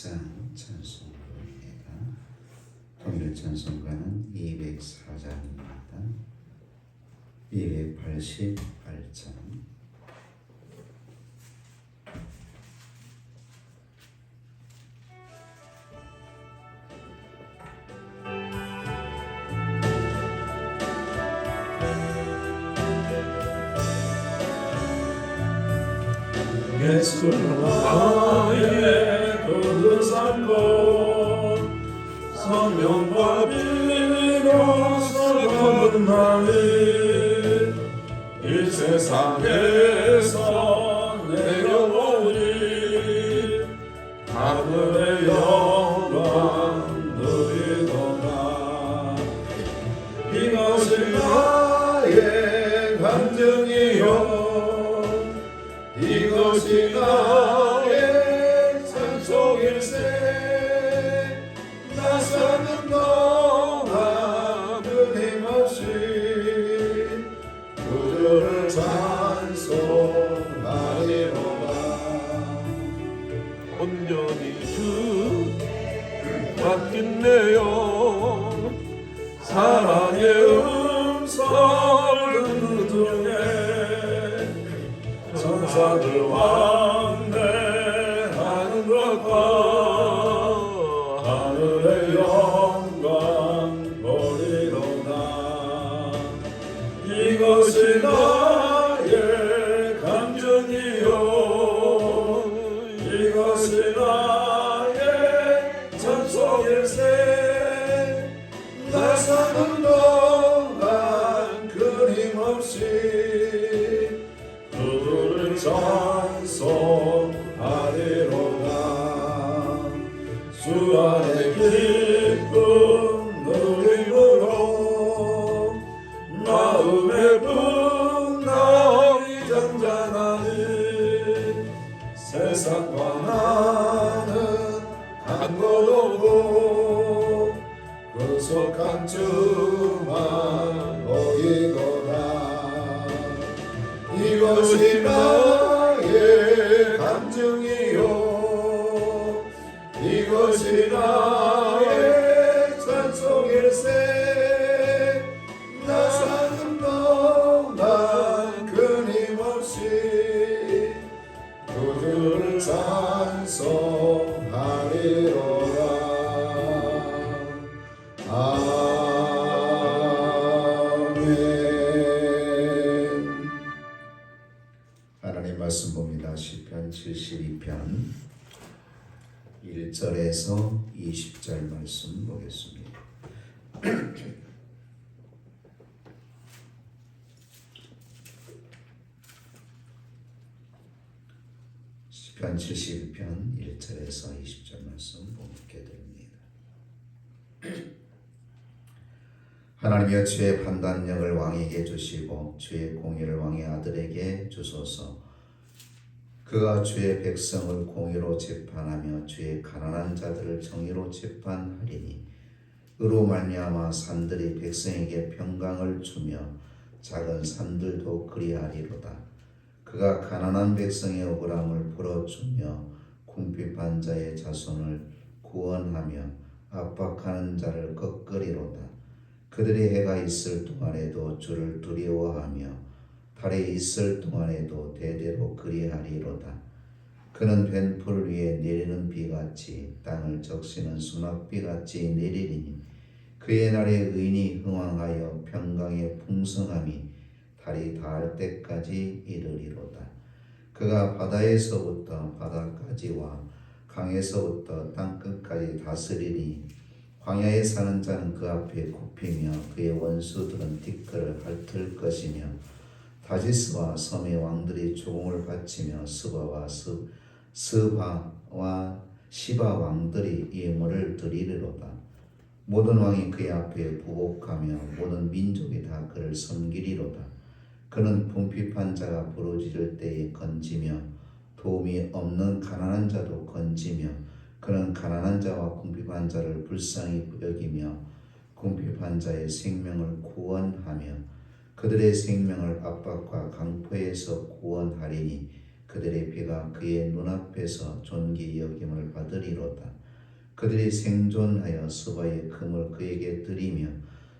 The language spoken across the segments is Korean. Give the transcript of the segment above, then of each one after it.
찬송가입니다. 통일 찬송가는 204장입니다. 288장. 예수는 나의 그 삶고 성령과 비로소 나를 이 세상에서 내려오니 하늘의 영광 누리도다. 이것이 나의 간증이요 이것이 나의 찬송일세. 나 사는 동안 끊임없이 그들을 찬송하리로다. 온전히 주께 맡긴 내용 사랑의 음성을 듣는 중에 천사들 왕래하는 것과 하늘의 영광 보리로다. 이것이 나의 감정이요 이것이 나의 찬송일세. 나 사는 동안 끊임없이 그들을 찬송하리로다. 주 안에 기쁨 누림으로 마음의 풍랑이 잔잔하니 세상과 나는 한 것 없고 구속한 주만 보이도다. 이것이 나의 감정이요 이것이 나의 찬송일세. 나 사는 동안 끊임없이 그들을 찬송하리로다. 하나님 말씀 봅니다. 시편 72편 1절에서 20절 말씀 보겠습니다. 시편 71편 1절에서 20절 말씀 보게 됩니다. 하나님이여 주의 판단력을 왕에게 주시고 주의 공의를 왕의 아들에게 주소서. 그가 주의 백성을 공의로 재판하며 주의 가난한 자들을 정의로 재판하리니 의로 말미암아 산들이 백성에게 평강을 주며 작은 산들도 그리하리로다. 그가 가난한 백성의 억울함을 풀어주며 궁핍한 자의 자손을 구원하며 압박하는 자를 꺾으리로다. 그들의 해가 있을 동안에도 주를 두려워하며 달에 있을 동안에도 대대로 그리하리로다. 그는 벤풀 위에 내리는 비같이 땅을 적시는 수낙비같이 내리리니 그의 날에 의인이 흥왕하여 평강의 풍성함이 달이 닿을 때까지 이르리로다. 그가 바다에서부터 바다까지와 강에서부터 땅끝까지 다스리니 광야에 사는 자는 그 앞에 굽히며 그의 원수들은 티끌을 핥을 것이며 다시스와 섬의 왕들이 조공을 바치며 스바와 시바 왕들이 예물을 드리리로다. 모든 왕이 그의 앞에 부복하며 모든 민족이 다 그를 섬기리로다. 그는 궁핍한 자가 부르짖을 때에 건지며 도움이 없는 가난한 자도 건지며 그는 가난한 자와 궁핍한 자를 불쌍히 여기며 궁핍한 자의 생명을 구원하며 그들의 생명을 압박과 강포에서 구원하리니 그들의 피가 그의 눈앞에서 존귀 여김을 받으리로다. 그들이 생존하여 스바의 금을 그에게 드리며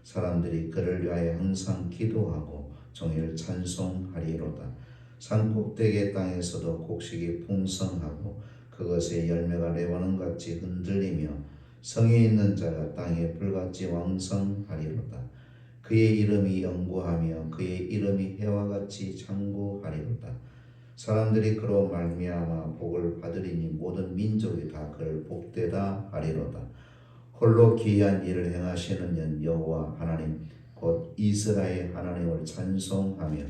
사람들이 그를 위하여 항상 기도하고 종일 찬송하리로다. 산꼭대기의 땅에서도 곡식이 풍성하고 그것의 열매가 레바논같이 흔들리며 성에 있는 자가 땅에 불같이 왕성하리로다. 그의 이름이 영구하며 그의 이름이 해와 같이 장구하리로다. 사람들이 그로 말미암아 복을 받으리니 모든 민족이 다 그를 복되다 하리로다. 홀로 기이한 일을 행하시는 연 여호와 하나님 곧 이스라엘 하나님을 찬송하며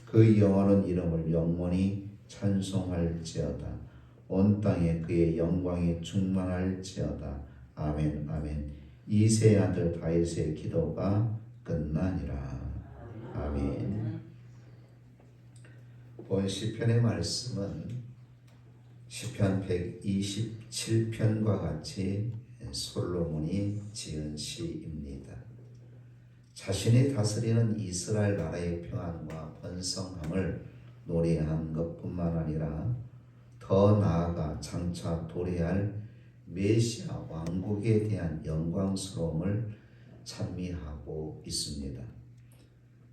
그 영원한 이름을 영원히 찬송할지어다. 온 땅에 그의 영광이 충만할지어다. 아멘 아멘. 이새의 아들 다윗의 기도가 끝나니라. 아멘. 본 시편의 말씀은 시편 127편과 같이 솔로몬이 지은 시입니다. 자신이 다스리는 이스라엘 나라의 평안과 번성함을 노래한 것뿐만 아니라 더 나아가 장차 도래할 메시아 왕국에 대한 영광스러움을 찬미하고 있습니다.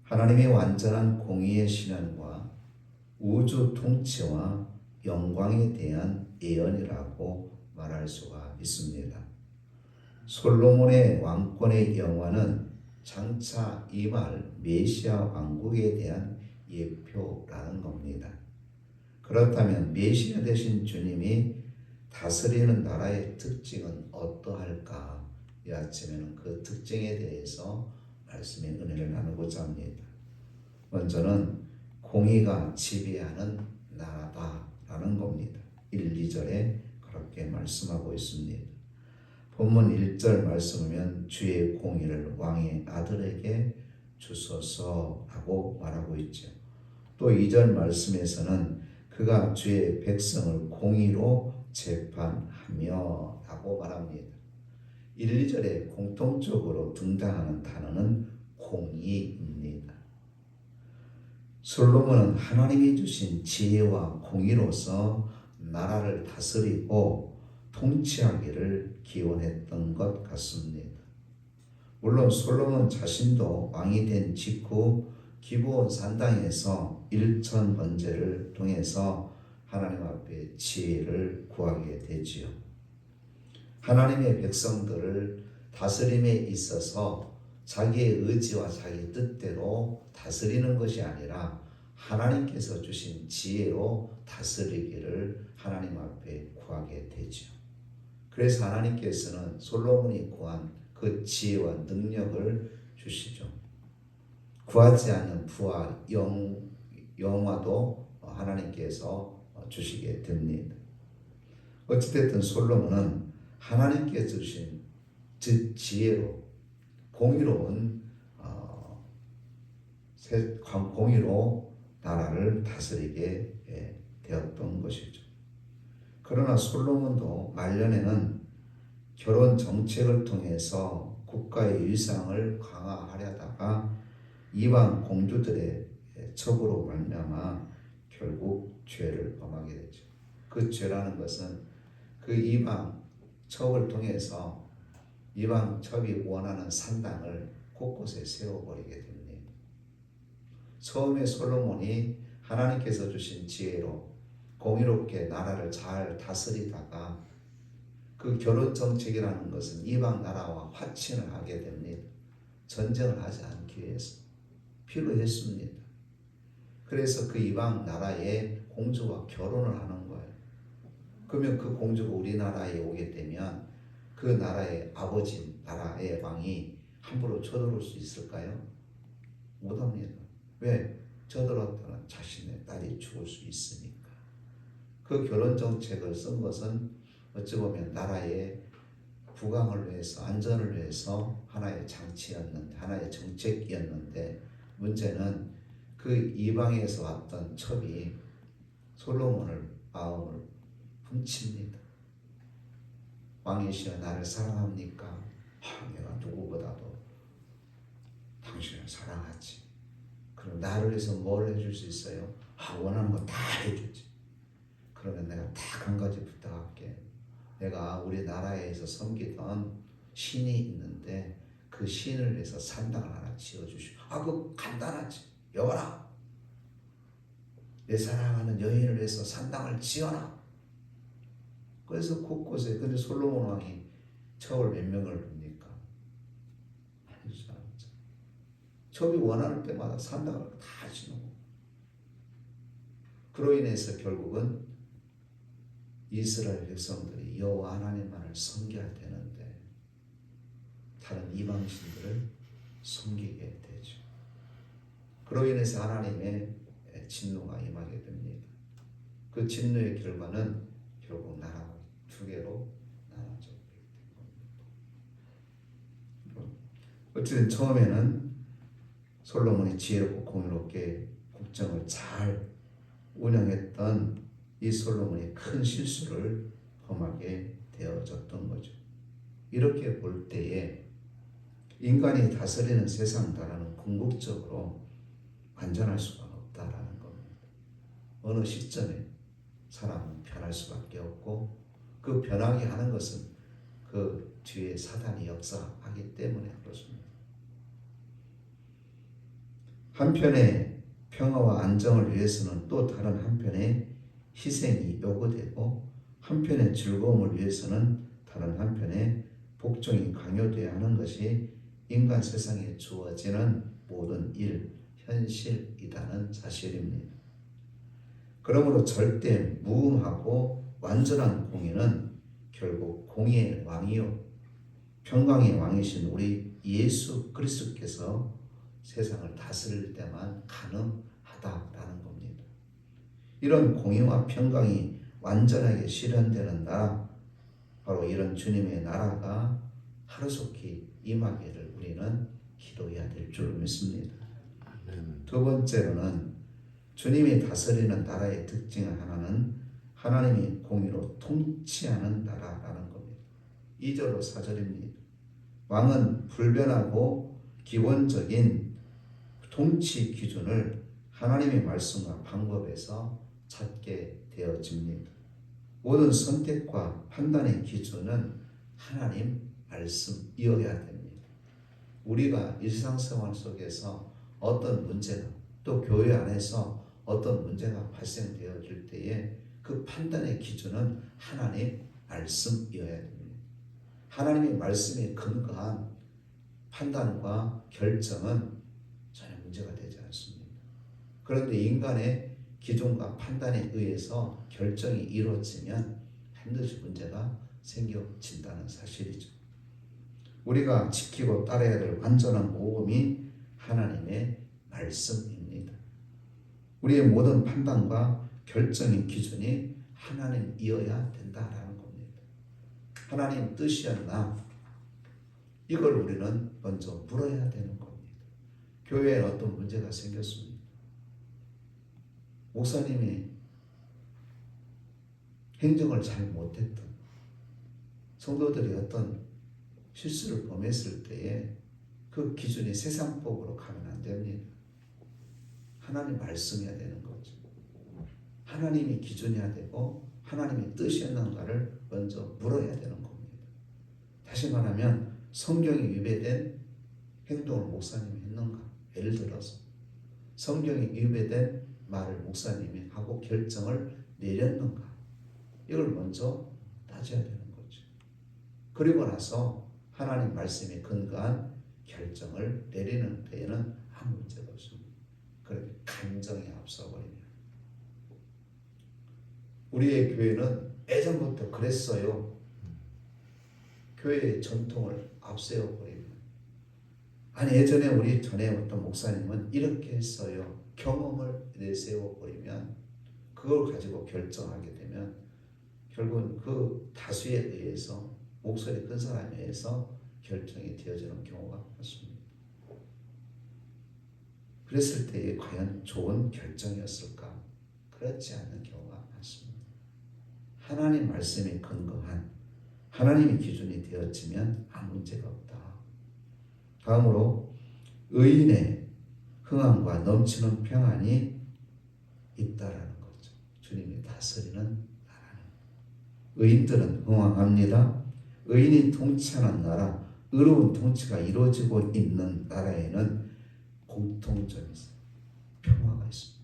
하나님의 완전한 공의의 신앙과 우주 통치와 영광에 대한 예언이라고 말할 수가 있습니다. 솔로몬의 왕권의 영화는 장차 임할 메시아 왕국에 대한 예표라는 겁니다. 그렇다면 메시아 되신 주님이 다스리는 나라의 특징은 어떠할까? 이 아침에는 그 특징에 대해서 말씀의 은혜를 나누고자 합니다. 먼저는 공의가 지배하는 나라다라는 겁니다. 1, 2절에 그렇게 말씀하고 있습니다. 본문 1절 말씀하면 주의 공의를 왕의 아들에게 주소서라고 말하고 있죠. 또 2절 말씀에서는 그가 주의 백성을 공의로 재판하며 라고 말합니다. 1, 2절에 공통적으로 등장하는 단어는 공의입니다. 솔로몬은 하나님이 주신 지혜와 공의로서 나라를 다스리고 통치하기를 기원했던 것 같습니다. 물론 솔로몬 자신도 왕이 된 직후 기브온 산당에서 일천 번제를 통해서 하나님 앞에 지혜를 구하게 되지요. 하나님의 백성들을 다스림에 있어서 자기의 의지와 자기 뜻대로 다스리는 것이 아니라 하나님께서 주신 지혜로 다스리기를 하나님 앞에 구하게 되죠. 그래서 하나님께서는 솔로몬이 구한 그 지혜와 능력을 주시죠. 구하지 않는 부와 영화도 하나님께서 주시게 됩니다. 어찌됐든 솔로몬은 하나님께서 주신 지혜로 공의로운 공의로 나라를 다스리게 되었던 것이죠. 그러나 솔로몬도 말년에는 결혼 정책을 통해서 국가의 위상을 강화하려다가 이방 공주들의 첩으로 말미암아 결국 죄를 범하게 되죠. 그 죄라는 것은 그 이방 첩을 통해서 이방 첩이 원하는 산당을 곳곳에 세워버리게 됩니다. 처음에 솔로몬이 하나님께서 주신 지혜로 공의롭게 나라를 잘 다스리다가 그 결혼 정책이라는 것은 이방 나라와 화친을 하게 됩니다. 전쟁을 하지 않기 위해서 필요했습니다. 그래서 그 이방 나라의 공주와 결혼을 하는 거예요. 그러면 그 공주가 우리나라에 오게 되면 그 나라의 아버지 나라의 왕이 함부로 쳐들어올 수 있을까요? 못합니다. 왜? 쳐들었다는 자신의 딸이 죽을 수 있으니까. 그 결혼 정책을 쓴 것은 어찌 보면 나라의 부강을 위해서, 안전을 위해서 하나의 장치였는데, 하나의 정책이었는데, 문제는 그 이방에서 왔던 첩이 솔로몬을 마음을 훔칩니다. 왕이시여 나를 사랑합니까? 내가 누구보다도 당신을 사랑하지. 그럼 나를 위해서 뭘 해줄 수 있어요? 원하는 거 다 해주지. 그러면 내가 딱 한 가지 부탁할게. 내가 우리나라에서 섬기던 신이 있는데 그 신을 위해서 산당을 하나 지어주시오. 그거 간단하지. 여봐라, 내 사랑하는 여인을 위해서 산당을 지어라. 그래서 곳곳에, 근데 솔로몬 왕이 첩을 몇 명을 줍니까? 첩이 원하는 때마다 산당을 다 지놓고, 그로 인해서 결국은 이스라엘 백성들이 여호와 하나님만을 섬겨야 되는데 다른 이방신들을 섬기게 되죠. 그로 인해서 하나님의 진노가 임하게 됩니다. 그 진노의 결과는 결국 나라가 두 개로 나눠져 된 겁니다. 어쨌든 처음에는 솔로몬이 지혜롭고 공의롭게 국정을 잘 운영했던 이 솔로몬이 큰 실수를 범하게 되어졌던 거죠. 이렇게 볼 때에 인간이 다스리는 세상 나라는 궁극적으로 완전할 수가 없다라는 겁니다. 어느 시점에 사람은 변할 수밖에 없고, 그 변하게 하는 것은 그 뒤에 사단이 역사하기 때문에 그렇습니다. 한편의 평화와 안정을 위해서는 또 다른 한편의 희생이 요구되고, 한편의 즐거움을 위해서는 다른 한편의 복종이 강요되어야 하는 것이 인간 세상에 주어지는 모든 일, 현실이라는 사실입니다. 그러므로 절대 무음하고 완전한 공의는 결국 공의의 왕이요 평강의 왕이신 우리 예수 그리스도께서 세상을 다스릴 때만 가능하다라는 겁니다. 이런 공의와 평강이 완전하게 실현되는 나라, 바로 이런 주님의 나라가 하루속히 임하기를 우리는 기도해야 될 줄 믿습니다. 두 번째로는 주님이 다스리는 나라의 특징 하나는 하나님이 공의로 통치하는 나라라는 겁니다. 2절로 4절입니다. 왕은 불변하고 기본적인 통치 기준을 하나님의 말씀과 방법에서 찾게 되어집니다. 모든 선택과 판단의 기준은 하나님 말씀이어야 됩니다. 우리가 일상생활 속에서 어떤 문제가, 또 교회 안에서 어떤 문제가 발생되어질 때에 그 판단의 기준은 하나님 말씀이어야 됩니다. 하나님의 말씀에 근거한 판단과 결정은 전혀 문제가 되지 않습니다. 그런데 인간의 기준과 판단에 의해서 결정이 이루어지면 반드시 문제가 생겨진다는 사실이죠. 우리가 지키고 따라야 될 완전한 모범이 하나님의 말씀입니다. 우리의 모든 판단과 결정의 기준이 하나님이어야 된다라는 겁니다. 하나님 뜻이었나? 이걸 우리는 먼저 물어야 되는 겁니다. 교회에 어떤 문제가 생겼습니다. 목사님이 행정을 잘 못했던, 성도들이 어떤 실수를 범했을 때에 그 기준이 세상법으로 가면 안 됩니다. 하나님 말씀이어야 되는 거죠. 하나님이 기준이어야 되고 하나님의 뜻이었는가를 먼저 물어야 되는 겁니다. 다시 말하면 성경에 위배된 행동을 목사님이 했는가? 예를 들어서 성경에 위배된 말을 목사님이 하고 결정을 내렸는가? 이걸 먼저 따져야 되는 거죠. 그리고 나서 하나님 말씀에 근거한 결정을 내리는 데에는 아무 문제가 없습니다. 그렇게 감정에 앞서버리면, 우리의 교회는 예전부터 그랬어요. 교회의 전통을 앞세워버리면, 아니 예전에 우리 전에 어떤 목사님은 이렇게 했어요. 경험을 내세워버리면, 그걸 가지고 결정하게 되면 결국은 그 다수에 의해서, 목소리 큰 사람에 의해서 결정이 되어지는 경우가 많습니다. 그랬을 때에 과연 좋은 결정이었을까? 그렇지 않는 경우가 많습니다. 하나님 말씀에 근거한 하나님의 기준이 되어지면 아무 문제가 없다. 다음으로 의인의 흥함과 넘치는 평안이 있다라는 거죠. 주님이 다스리는 의인들은 흥왕합니다. 의인이 통치하는 나라, 의로운 통치가 이루어지고 있는 나라에는 공통점이 있어요. 평화가 있습니다.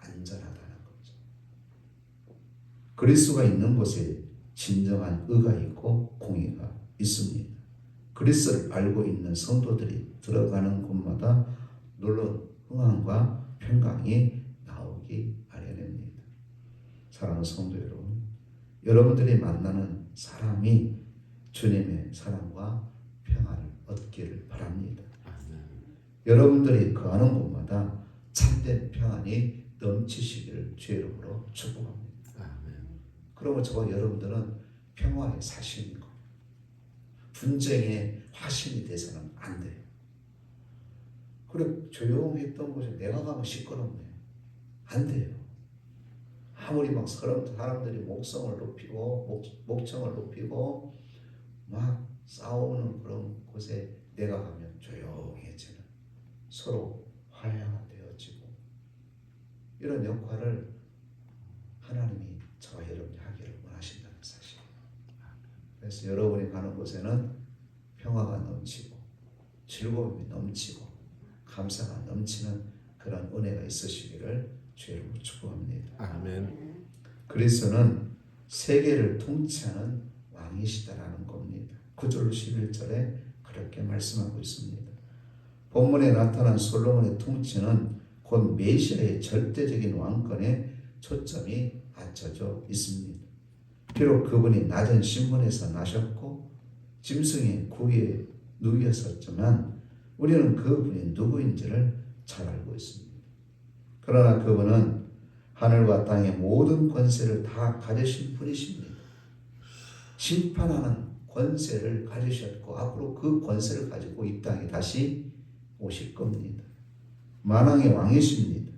안전하다는 거죠. 그리스도가 있는 곳에 진정한 의가 있고 공의가 있습니다. 그리스도를 알고 있는 성도들이 들어가는 곳마다 놀라운 흥황과 평강이 나오기 마련입니다. 사랑하는 성도 여러분, 여러분들이 만나는 사람이 주님의 사랑과 평안을 얻기를 바랍니다. 여러분들이 거하는 곳마다 참된 평안이 넘치시기를 주의 이름으로 축복합니다. 그러면 저와 여러분들은 평화의 사신인 겁니다. 분쟁의 화신이 돼서는 안 돼요. 그리고 조용했던 곳에 내가 가면 시끄럽네. 안 돼요. 아무리 막 사람들이 목청을 높이고 막 싸우는 그런 곳에 내가 가면 조용해지는, 서로 화해가 되어지고, 이런 역할을 하나님이 저와 여러분이 하기를 원하신다는 사실. 그래서 여러분이 가는 곳에는 평화가 넘치고 즐거움이 넘치고 감사가 넘치는 그런 은혜가 있으시기를 주의 이름으로 축복합니다. 아멘. 그리스도는 세계를 통치하는 왕이시다라는 겁니다. 9절 11절에 그렇게 말씀하고 있습니다. 본문에 나타난 솔로몬의 통치는 곧 메시아의 절대적인 왕권에 초점이 맞춰져 있습니다. 비록 그분이 낮은 신분에서 나셨고 짐승의 구위에 누이었었지만 우리는 그분이 누구인지를 잘 알고 있습니다. 그러나 그분은 하늘과 땅의 모든 권세를 다 가지신 분이십니다. 심판하는 권세를 가지셨고 앞으로 그 권세를 가지고 이 땅에 다시 오실 겁니다. 만왕의 왕이십니다.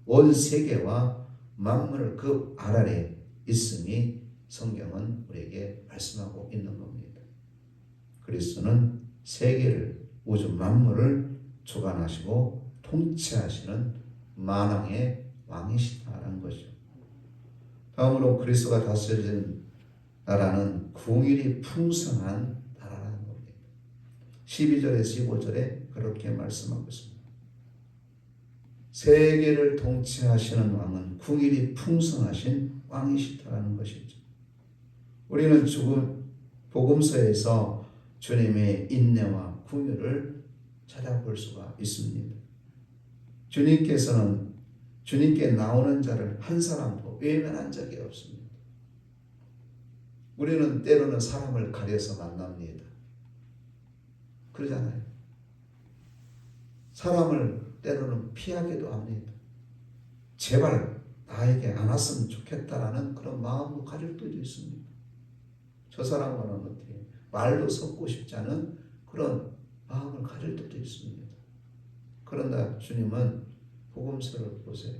온 세계와 만물을 그 알 아래 있음이 성경은 우리에게 말씀하고 있는 겁니다. 그리스도는 세계를, 우주 만물을 주관하시고 통치하시는 만왕의 왕이시다라는 것이죠. 다음으로 그리스도가 다스리는 나라는 궁일이 풍성한 나라라는 겁니다. 12절에서 15절에 그렇게 말씀하고 있습니다. 세계를 통치하시는 왕은 궁일이 풍성하신 왕이시다라는 것이죠. 우리는 복음서에서 주님의 인내와 궁유를 찾아볼 수가 있습니다. 주님께 나오는 자를 한 사람도 외면한 적이 없습니다. 우리는 때로는 사람을 가려서 만납니다. 그러잖아요. 사람을 때로는 피하기도 합니다. 제발 나에게 안 왔으면 좋겠다라는 그런 마음도 가질 때도 있습니다. 저 사람과는 어떻게 말도 섞고 싶지 않은 그런 마음을 가질 때도 있습니다. 그러나 주님은 복음서를 보세요.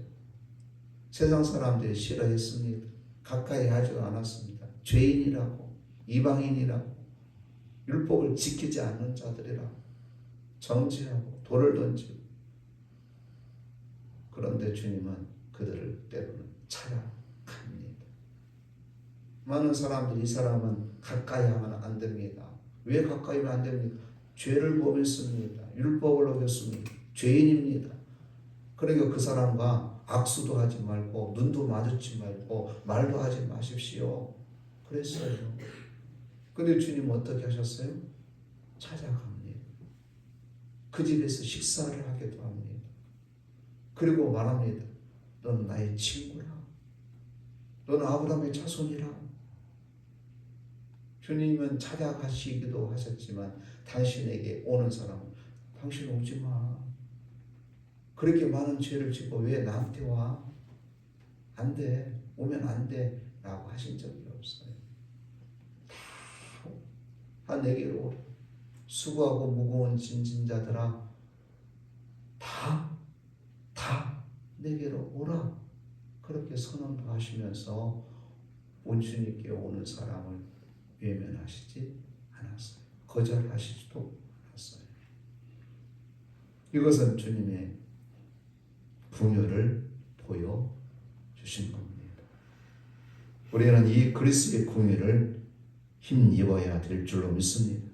세상 사람들이 싫어했습니다. 가까이 하지도 않았습니다. 죄인이라고, 이방인이라고, 율법을 지키지 않는 자들이라고 정죄하고 돌을 던지고, 그런데 주님은 그들을 때로는 찾아갑니다. 많은 사람들이 이 사람은 가까이 하면 안 됩니다. 왜 가까이 하면 안 됩니까? 죄를 범했습니다. 율법을 어겼습니다. 죄인입니다. 그러니까 그 사람과 악수도 하지 말고 눈도 마주치지 말고 말도 하지 마십시오. 그랬어요. 근데 주님 어떻게 하셨어요? 찾아갑니다. 그 집에서 식사를 하기도 합니다. 그리고 말합니다. 너는 나의 친구라. 너는 아브라함의 자손이라. 주님은 찾아가시기도 하셨지만 당신에게 오는 사람은 당신 오지 마. 그렇게 많은 죄를 짓고 왜 나한테 와? 안 돼. 오면 안 돼. 라고 하신 적이 없어요. 다 내게로 수고하고 무거운 짐진 자들아 다 내게로 오라. 그렇게 선언도 하시면서 온 주님께 오는 사람을 외면하시지 않았어요. 거절하시지도 않았어요. 이것은 주님의 긍휼을 보여주신 겁니다. 우리는 이 그리스도의 궁유를 힘입어야 될 줄로 믿습니다.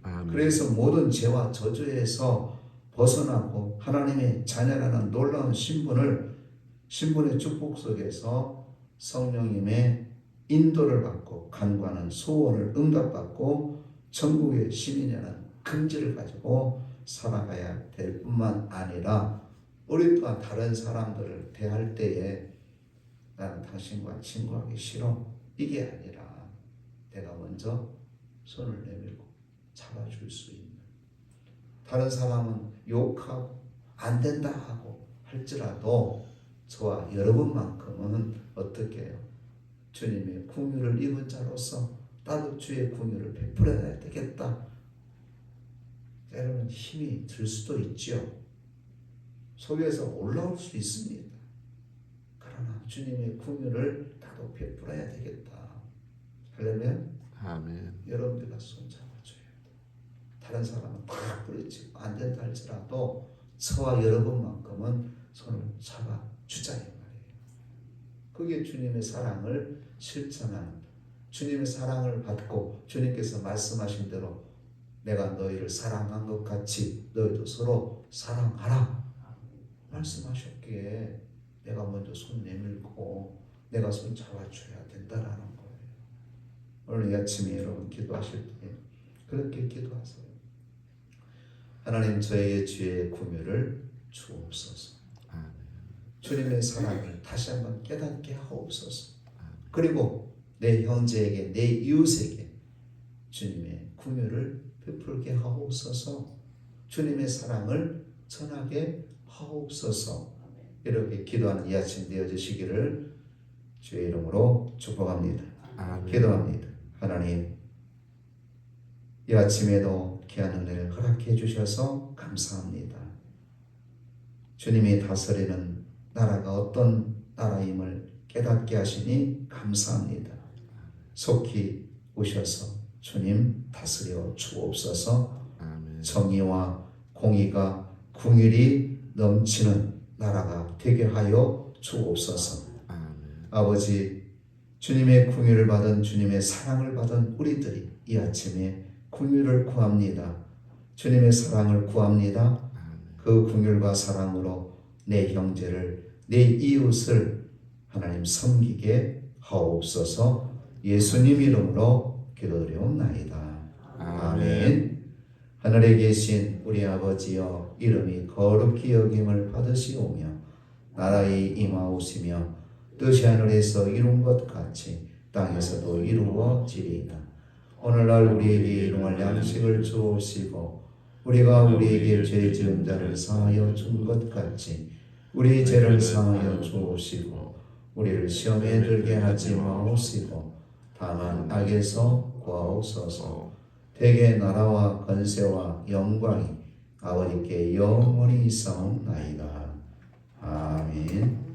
아멘. 그래서 모든 죄와 저주에서 벗어나고 하나님의 자녀라는 놀라운 신분의 축복 속에서 성령님의 인도를 받고 간구하는 소원을 응답받고 천국의 시민이라는 긍지를 가지고 살아가야 될 뿐만 아니라 우리 또한 다른 사람들을 대할 때에 나는 당신과 친구하기 싫어 이게 아니라 내가 먼저 손을 내밀고 잡아줄 수 있는, 다른 사람은 욕하고 안 된다 하고 할지라도 저와 여러분만큼은 어떻게 해요? 주님의 궁유를 입은 자로서 나도 주의 궁유를 베풀어야 되겠다. 때로는 힘이 들 수도 있지요. 속에서 올라올 수 있습니다. 그러나 주님의 궁유를 나도 베풀어야 되겠다. 하려면 아멘. 여러분들과 손 잡아줘야 돼. 다른 사람은 다 부딪히고 안 된다 할지라도 저와 여러분만큼은 손을 잡아주자 이 말이에요. 그게 주님의 사랑을 실천하는, 주님의 사랑을 받고 주님께서 말씀하신 대로 내가 너희를 사랑한 것 같이 너희도 서로 사랑하라 말씀하셨기에 내가 먼저 손 내밀고 내가 손 잡아줘야 된다라는 거예요. 오늘 이 아침에 여러분 기도하실 때 그렇게 기도하세요. 하나님, 저에게 주의 궁유를 주옵소서. 주님의 사랑을 다시 한번 깨닫게 하옵소서. 그리고 내 형제에게, 내 이웃에게 주님의 궁유를 베풀게 하옵소서. 주님의 사랑을 전하게 하옵소서. 이렇게 기도하는 이 아침 되어주시기를 주의 이름으로 축복합니다. 아멘. 기도합니다. 하나님, 이 아침에도 귀한 은혜를 허락해 주셔서 감사합니다. 주님이 다스리는 나라가 어떤 나라임을 깨닫게 하시니 감사합니다. 속히 오셔서 주님 다스려 주옵소서. 아멘. 정의와 공의가 궁율이 넘치는 나라가 되게 하여 주옵소서. 아멘. 아버지, 주님의 궁유를 받은, 주님의 사랑을 받은 우리들이 이 아침에 궁유를 구합니다. 주님의 사랑을 구합니다. 그 궁율과 사랑으로 내 형제를, 내 이웃을 하나님 섬기게 하옵소서. 예수님 이름으로 기도드리옵나이다. 아멘. 하늘에 계신 우리 아버지여, 이름이 거룩히 여김을 받으시오며 나라의 임하오시며 뜻이 하늘에서 이룬 것 같이 땅에서도 이루어지리이다. 오늘날 우리에게 일용할 양식을 주옵시고 우리가 우리에게 죄 지은 자를 사하여 준 것 같이 우리 죄를 사하여 주옵시고 우리를 시험에 들게 하지 마옵시고 다만 악에서 구하옵소서. 대개 나라와 권세와 영광이 아버지께 영원히 있사옵나이다. 아멘.